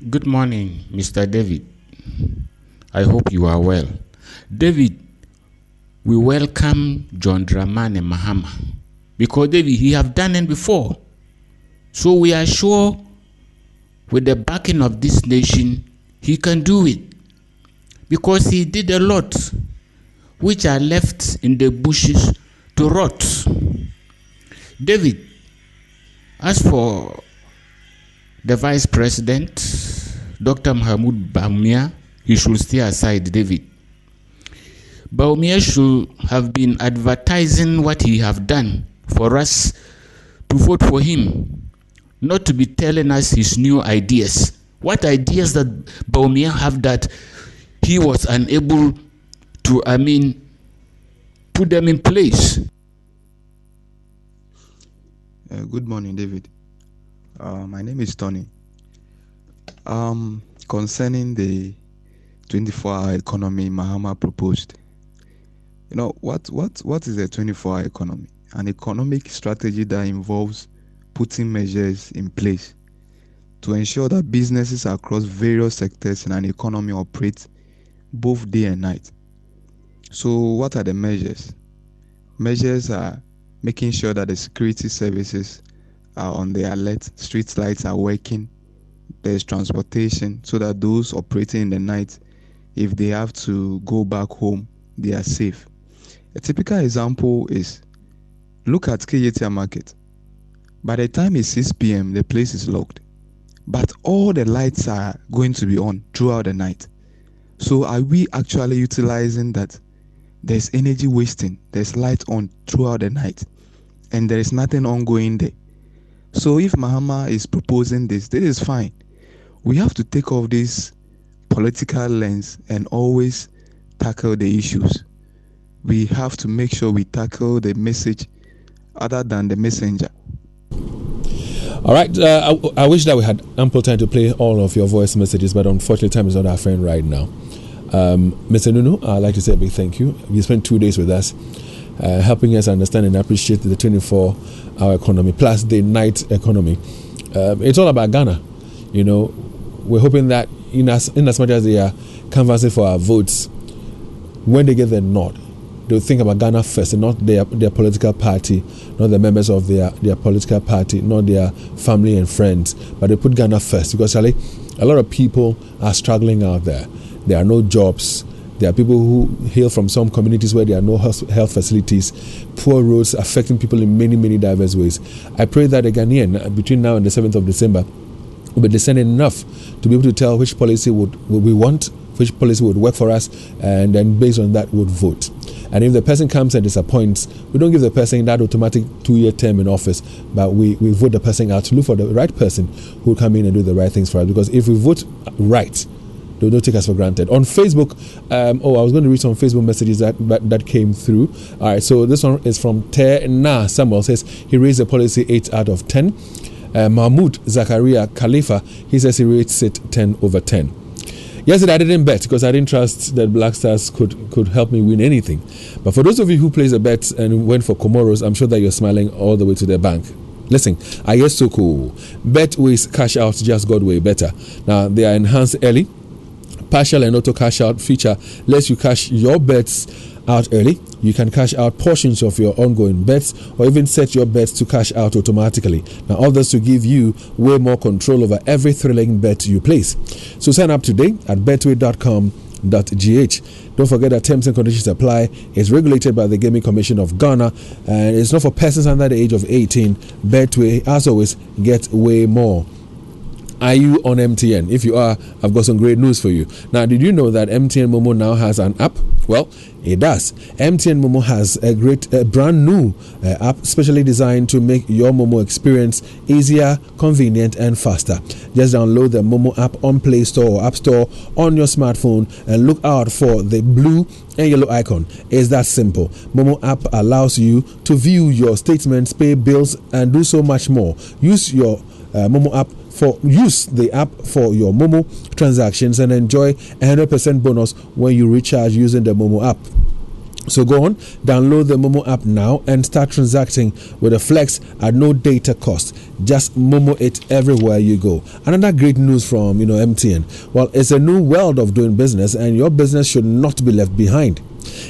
Good morning, Mr. David. I hope you are well. David, we welcome John Dramani Mahama, because David, he have done it before. So we are sure with the backing of this nation, he can do it, because he did a lot which are left in the bushes to rot. David, as for the Vice President, Dr. Mahmoud Bawumia, he should stay aside, David. Bawumia should have been advertising what he have done for us to vote for him, not to be telling us his new ideas. What ideas that Bawumia have that he was unable to, put them in place? Good morning, David. My name is Tony. Concerning the 24-hour economy Mahama proposed, you know, what is a 24-hour economy? An economic strategy that involves putting measures in place to ensure that businesses across various sectors in an economy operate both day and night. So what are the measures? Measures are making sure that the security services are on the alert, street lights are working, there's transportation, so that those operating in the night, if they have to go back home, they are safe. A typical example is, look at Kiyetia Market. By the time it's 6 p.m., the place is locked, but all the lights are going to be on throughout the night. So are we actually utilizing that? There's energy wasting, there's light on throughout the night, and there is nothing ongoing there. So if Mahama is proposing this is fine. We have to take off this political lens and always tackle the issues. We have to make sure we tackle the message other than the messenger. All right. I wish that we had ample time to play all of your voice messages, but unfortunately, time is not our friend right now. Mr. Nunoo, I'd like to say a big thank you. You spent 2 days with us, helping us understand and appreciate the 24-hour economy plus the night economy. It's all about Ghana. You know, we're hoping that in as much as they are canvassing for our votes, when they get their nod, they'll think about Ghana first, and not their political party, not the members of their political party, not their family and friends, but they put Ghana first. Because Charlie, a lot of people are struggling out there. There are no jobs. There are people who hail from some communities where there are no health facilities, poor roads affecting people in many, many diverse ways. I pray that the Ghanaian, between now and the 7th of December, will be discerning enough to be able to tell which policy would we want, which policy would work for us, and then based on that would vote. And if the person comes and disappoints, we don't give the person that automatic 2-year term in office, but we vote the person out to look for the right person who will come in and do the right things for us. Because if we vote right, they don't take us for granted. On Facebook, I was going to read some Facebook messages that came through. All right, so this one is from Te Na Samuel. Says he rates the policy 8 out of 10. Mahmoud Zakaria Khalifa, he says he rates it 10 over 10. Yesterday I didn't bet because I didn't trust that Black Stars could help me win anything. But for those of you who placed a bet and went for Comoros, I'm sure that you're smiling all the way to the bank. Listen, I guess so cool. Bet with cash out just got way better. Now they are enhanced early. Partial and auto cash out feature lets you cash your bets out early. You can cash out portions of your ongoing bets or even set your bets to cash out automatically. Now all this to give you way more control over every thrilling bet you place. So sign up today at betway.com.gh. Don't forget that terms and conditions apply. It's regulated by the Gaming Commission of Ghana and it's not for persons under the age of 18. Betway, as always, get way more. Are you on MTN? If you are, I've got some great news for you. Now, did you know that MTN Momo now has an app? Well, it does. MTN Momo has a brand new app specially designed to make your Momo experience easier, convenient, and faster. Just download the Momo app on Play Store or App Store on your smartphone and look out for the blue and yellow icon. It's that simple. Momo app allows you to view your statements, pay bills, and do so much more. Use your Momo app use the app for your Momo transactions and enjoy 100% bonus when you recharge using the Momo app. So go on, download the Momo app now and start transacting with a flex at no data cost. Just Momo it everywhere you go. Another great news from MTN. Well, it's a new world of doing business, and your business should not be left behind.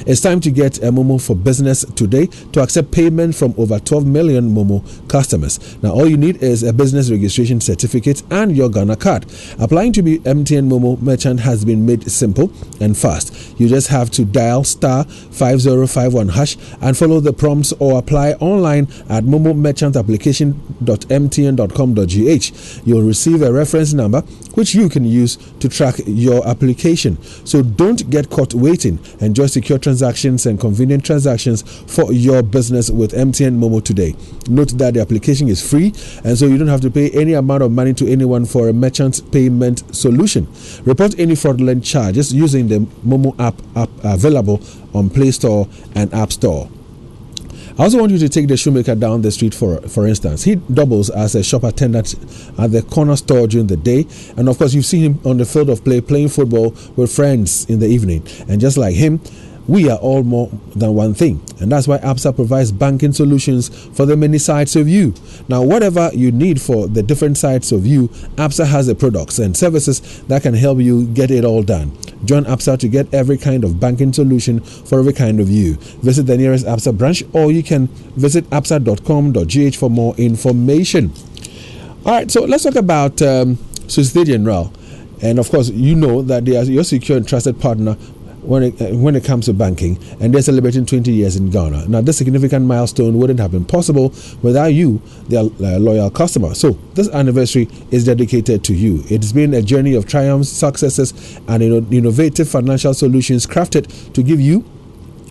It's time to get a Momo for Business today to accept payment from over 12 million Momo customers. Now, all you need is a business registration certificate and your Ghana card. Applying to be MTN Momo merchant has been made simple and fast. You just have to dial *5051# and follow the prompts, or apply online at momomerchantapplication.mtn.com.gh. You'll receive a reference number which you can use to track your application. So don't get caught waiting. Enjoy secure transactions and convenient transactions for your business with MTN Momo today. Note that the application is free, and so you don't have to pay any amount of money to anyone for a merchant payment solution. Report any fraudulent charges using the Momo app available on Play Store and App Store. I also want you to take the shoemaker down the street, for instance. He doubles as a shop attendant at the corner store during the day, and of course you've seen him on the field of play playing football with friends in the evening. And just like him, we are all more than one thing, and that's why ABSA provides banking solutions for the many sides of you. Now, whatever you need for the different sides of you, ABSA has the products and services that can help you get it all done. Join ABSA to get every kind of banking solution for every kind of you. Visit the nearest ABSA branch, or you can visit absa.com.gh for more information. All right, so let's talk about Société Générale. And of course, you know that they are your secure and trusted partner when it comes to banking, and they're celebrating 20 years in Ghana. Now, this significant milestone wouldn't have been possible without you, their loyal customer. So this anniversary is dedicated to you. It's been a journey of triumphs, successes, and innovative financial solutions crafted to give you,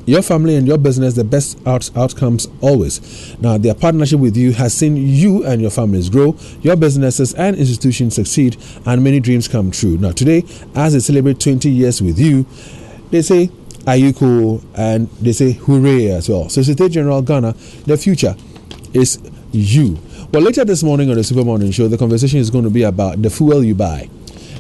your family, and your business the best outcomes always. Now, their partnership with you has seen you and your families grow, your businesses and institutions succeed, and many dreams come true. Now, today, as they celebrate 20 years with you, they say, are you cool? And they say, hooray as well. Société Générale Ghana, the future is you. Well, later this morning on the Super Morning Show, the conversation is going to be about the fuel you buy.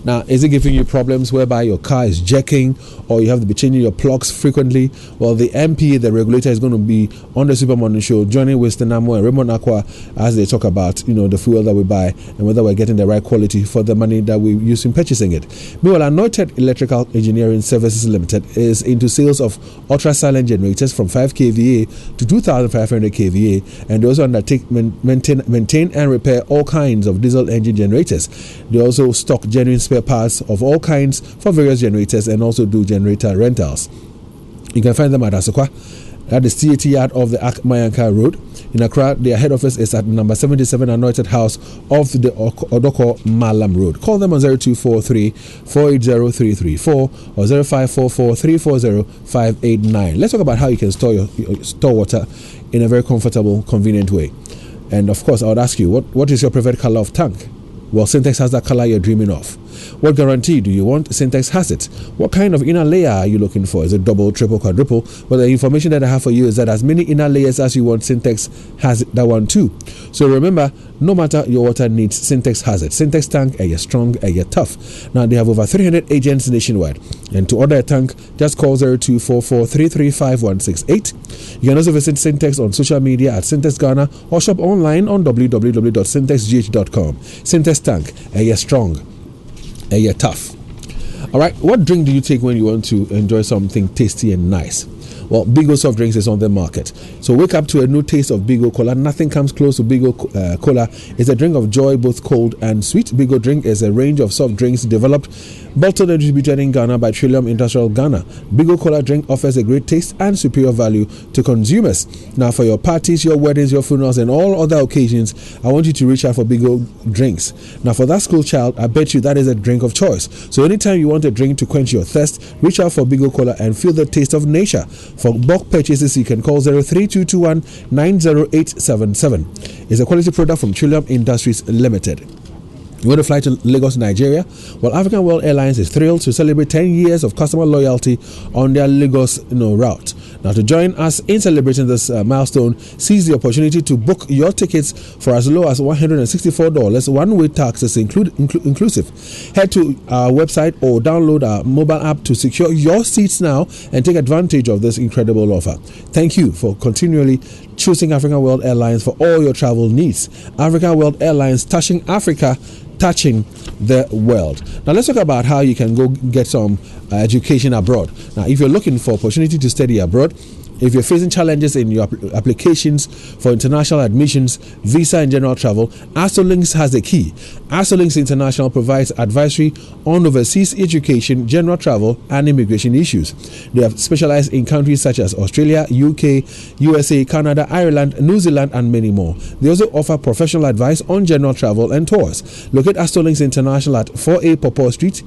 Now, is it giving you problems whereby your car is jerking, or you have to be changing your plugs frequently? Well, the MP, the regulator, is going to be on the Super Morning Show, joining Winston Amo and Raymond Aqua as they talk about, the fuel that we buy and whether we're getting the right quality for the money that we use in purchasing it. Meanwhile, Anointed Electrical Engineering Services Limited is into sales of ultra-silent generators from 5 kVA to 2,500 kVA, and they also undertake maintain and repair all kinds of diesel engine generators. They also stock genuine spare parts of all kinds for various generators, and also do generator rentals. You can find them at Asokwa, at the CAT yard of the Mayanka Road. In Accra, their head office is at number 77 Anointed House of the Odoko Malam Road. Call them on 0243-480-334 or 0544-340-589. Let's talk about how you can store water in a very comfortable, convenient way. And of course, I would ask you, what is your preferred color of tank? Well, Syntex has that color you're dreaming of. What guarantee do you want? Syntex has it. What kind of inner layer are you looking for? Is it double, triple, quadruple? Well, the information that I have for you is that as many inner layers as you want, Syntex has that one too. So remember, no matter your water needs, Syntex has it. Syntex tank, you're strong, you're tough. Now, they have over 300 agents nationwide. And to order a tank, just call 0244-335-168. You can also visit Syntex on social media at Syntex Ghana, or shop online on www.syntexgh.com. Syntex tank, you're strong, you're tough. All right, what drink do you take when you want to enjoy something tasty and nice? Well, Bigo soft drinks is on the market. So wake up to a new taste of Bigo Cola. Nothing comes close to Bigo Cola. It's a drink of joy, both cold and sweet. Bigo drink is a range of soft drinks developed, bottled and distributed in Ghana by Trillium Industrial Ghana. Bigo Cola drink offers a great taste and superior value to consumers. Now, for your parties, your weddings, your funerals, and all other occasions, I want you to reach out for Bigo drinks. Now, for that school child, I bet you that is a drink of choice. So anytime you want a drink to quench your thirst, reach out for Bigo Cola and feel the taste of nature. For bulk purchases, you can call 03221 90877. It's a quality product from Trillium Industries Limited. You want to fly to Lagos, Nigeria? Well, African World Airlines is thrilled to celebrate 10 years of customer loyalty on their Lagos route. Now, to join us in celebrating this milestone, seize the opportunity to book your tickets for as low as $164, one-way taxes inclusive. Head to our website or download our mobile app to secure your seats now and take advantage of this incredible offer. Thank you for continually choosing African World Airlines for all your travel needs. African World Airlines, touching Africa, touching the world. Now let's talk about how you can go get some education abroad. Now, if you're looking for opportunity to study abroad, if you're facing challenges in your applications for international admissions, visa and general travel, Astolinks has the key. Astolinks International provides advisory on overseas education, general travel, and immigration issues. They have specialized in countries such as Australia, UK, USA, Canada, Ireland, New Zealand, and many more. They also offer professional advice on general travel and tours. Locate Astolinks International at 4A Popo Street.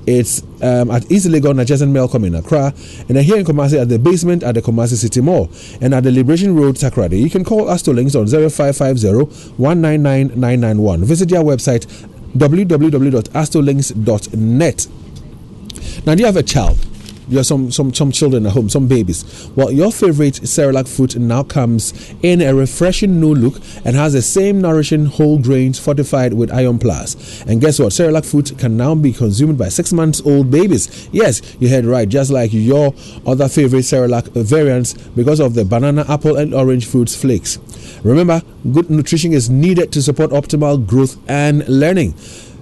It's at East Legon adjacent Melcom in Accra, and here in Kumasi at the basement at the Kumasi City Mall, and at the Liberation Road, Takoradi. You can call Astolinks on 0550-199-991. Visit their website www.astolinks.net. Now, do you have a child? You have some children at home, some babies. Well, your favorite Cerelac fruit now comes in a refreshing new look and has the same nourishing whole grains fortified with Iron Plus. And guess what? Cerelac fruit can now be consumed by 6 months old babies. Yes, you heard right, just like your other favorite Cerelac variants, because of the banana, apple, and orange fruits flakes. Remember, good nutrition is needed to support optimal growth and learning.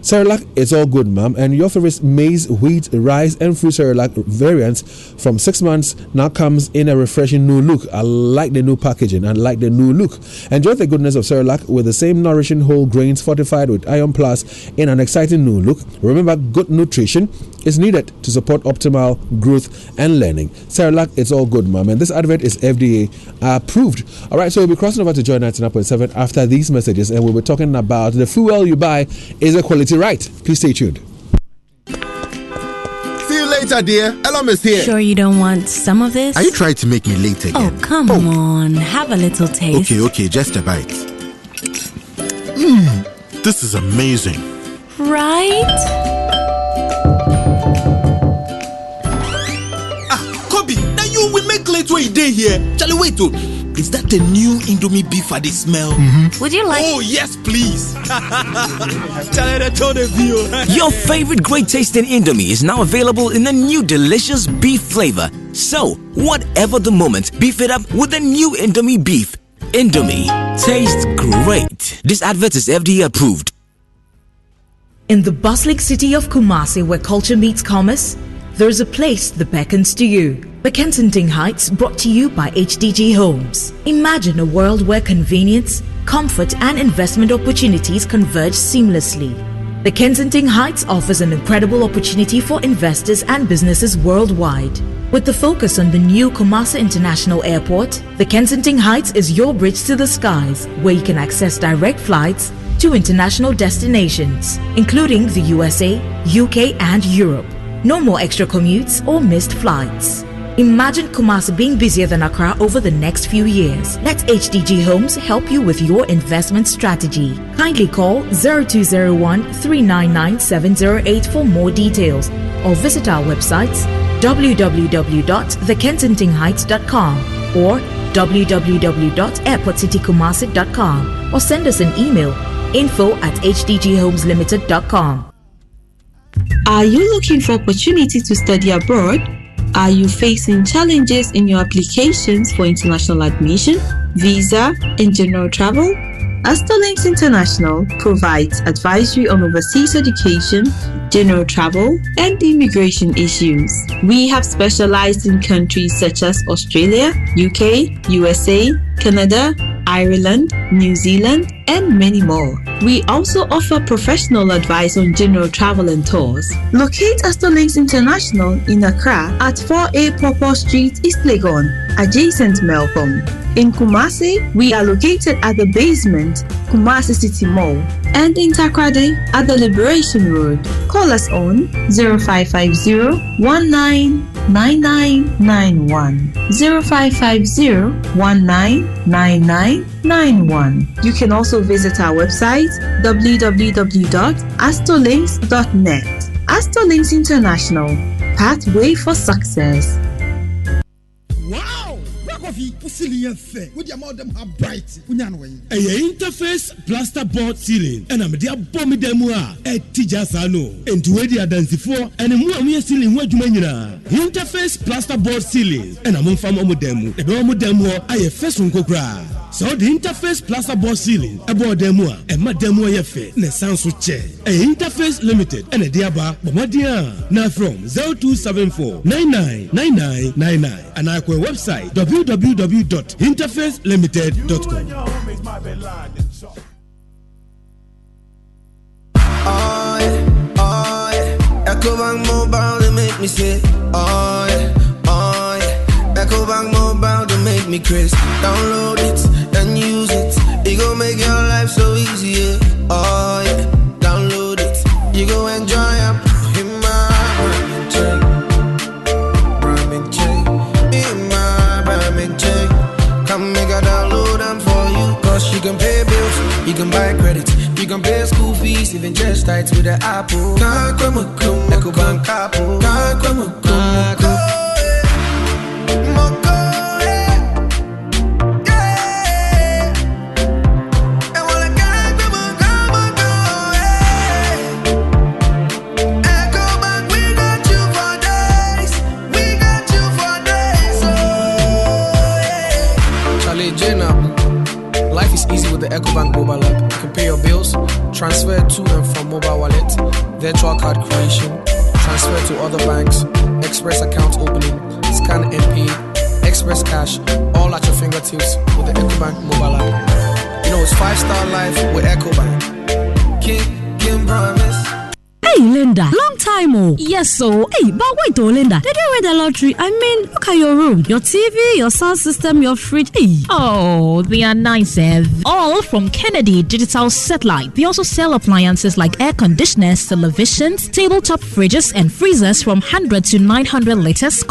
Cerelac, it's all good, ma'am. And your favorite maize, wheat, rice, and fruit Cerelac variants from 6 months now comes in a refreshing new look. I like the new packaging. I like the new look. Enjoy the goodness of Cerelac with the same nourishing whole grains fortified with Iron Plus in an exciting new look. Remember, good nutrition is needed to support optimal growth and learning. Cerelac, it's all good, ma'am. And this advert is FDA approved. All right, so we'll be crossing over to Joy 99.7 after these messages, and we'll be talking about the fuel you buy is a quality right. Please stay tuned. See you later, dear. Elom is here. Sure you don't want some of this? Are you trying to make me late again? Oh, come on. Have a little taste. Okay, just a bite. This is amazing. Right? Kobe, now you will make late way day here. Charlie, wait, is that the new Indomie beef I smell? Would you like? Oh, yes, please. Charlie, told you. Your favorite great tasting Indomie is now available in a new delicious beef flavor. So, whatever the moment, beef it up with the new Indomie beef. Indomie tastes great. This advert is FDA approved. In the bustling city of Kumasi, where culture meets commerce, there is a place that beckons to you. The Kensington Heights, brought to you by HDG Homes. Imagine a world where convenience, comfort, and investment opportunities converge seamlessly. The Kensington Heights offers an incredible opportunity for investors and businesses worldwide. With the focus on the new Kumasi International Airport, the Kensington Heights is your bridge to the skies, where you can access direct flights to international destinations, including the USA, UK, and Europe. No more extra commutes or missed flights. Imagine Kumasi being busier than Accra over the next few years. Let HDG Homes help you with your investment strategy. Kindly call 0201-399-708 for more details, or visit our websites www.thekensingtonheights.com or www.airportcitykumasi.com, or send us an email info@hdghomesLimited.com. Are you looking for opportunities to study abroad? Are you facing challenges in your applications for international admission, visa, and general travel? Astolinks International provides advisory on overseas education, general travel, and immigration issues. We have specialized in countries such as Australia, UK, USA, Canada, Ireland, New Zealand, and many more. We also offer professional advice on general travel and tours. Locate Astor Links International in Accra at 4A Purple Street, East Legon, adjacent Melbourne. In Kumasi, we are located at the basement, Kumasi City Mall, and in Takrade at the Liberation Road. Call us on 0550-199991. 0550-199991. You can also visit our website www.astorlinks.net. Astor Links International, pathway for success. Wow! Coffee, pussy, fair. With your mother, how bright. A interface plasterboard ceiling, and I'm dear bomb demua, a tijasano, and to where the dance for, and a more ceiling, what you mean? Interface plasterboard ceiling, and I'm on farm demo. The bomb demo, I have first one cobra. So the interface plasterboard ceiling, about demua, and my demo yefe, ne sounds so chair. A interface limited, and a diaba, Bomadia. Now from 0274 999999, and our website www.interfacelimited.com. Ecobank Mobile, they make me say, Ecobank Mobile, they make me crazy. Download it and use it. It gon' make your life so easy, yeah. Download it. You go enjoy it. In my Brahmin chain. In my Brahmin chain. Come make a download them for you. Cause you can pay bills, you can buy credit, you can pay school fees, even just tights with the Apple. Ecobank Apple. Life is easy with the Ecobank mobile app. You can pay your bills, transfer to and from mobile wallet, virtual card creation, transfer to other banks, express account opening, scan and pay, express cash, all at your fingertips with the Ecobank mobile app. You know, it's 5-star life with Ecobank. Kim promise. Hey Linda, long time oh. Yes so, hey, but wait oh Linda, did you win the lottery? I mean, look at your room, your TV, your sound system, your fridge. Hey. Oh, they are nice all from Kennedy Digital Satellite. They also sell appliances like air conditioners, televisions, tabletop fridges and freezers from 100 to 900 liters.